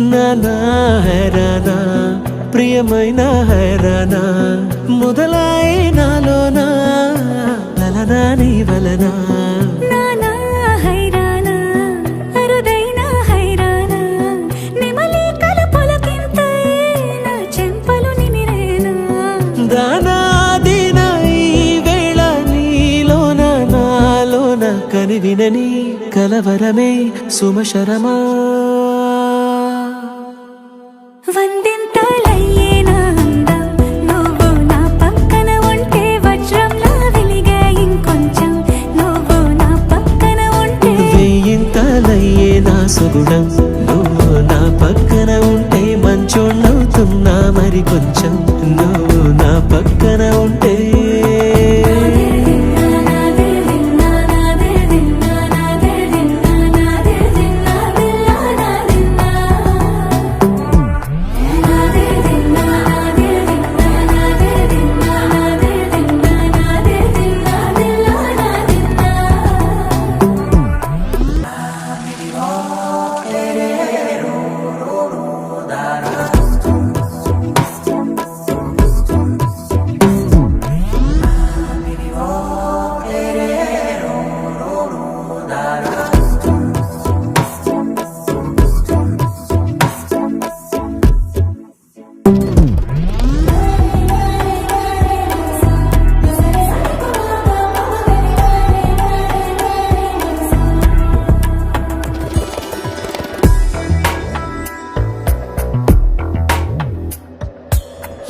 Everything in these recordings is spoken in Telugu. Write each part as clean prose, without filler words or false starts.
నానా హైరానా ప్రియమైన హైరానా మొదలాయి నాలోనా లలనా నీ వలనా నానా హైరానా అరుదైన హైరానా నిమలి కలపులకింతై నా చెంపలు నిమిరేనా దానా దినా ఈ వేళ నీలోన నాలోన కనివినని కలవరమే సుమశరమా వందింతలయ్యే నా అందం నువ్వు నా పక్కన ఉంటే వజ్రంలా వెలిగే ఇంకొంచెం నువ్వు నా పక్కన ఉంటే వేయింతలయ్యే నా సుగుణం నువ్వు నా పక్కన ఉంటే మంచోళ్ళవుతున్నా మరి కొంచెం నువ్వు నా పక్కన ఉంటే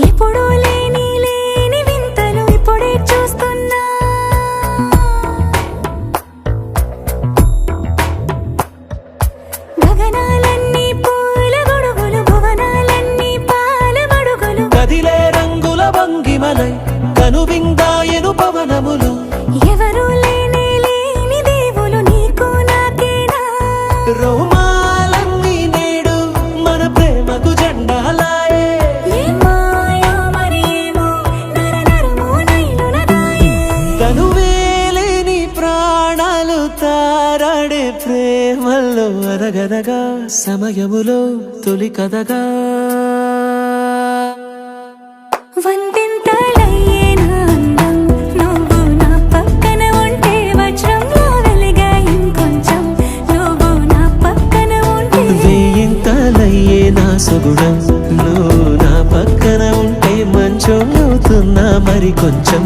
ఎప్పుడూ లేని వింతలు ఇప్పుడే చూస్తున్నా గగనాలన్నీ పూల గొడుగులు భువనాలన్నీ పాల మడుగులు కదిలే రంగుల భంగిమలై కనువిందాయను పవనములు ఎవరూ లేని దేవులు నీకు నాకేనా రోమాలన్నీ నేడు మన ప్రేమకు జెండాలాయే తనువేలేని ప్రాణాలు తారాడే ప్రేమల్లో అరగరగా సమయములో తొలి కథగా వందింతలయ్యే నా అందం నువ్వు నా పక్కన ఉంటే వజ్రంలా వెలిగే ఇంకొంచెం నువ్వు నా పక్కన ఉంటే వేయింతలయ్యే నా సుగుణం నువ్వు నా పక్కన ఉంటే మంచోళ్ళవుతున్నా మరి కొంచెం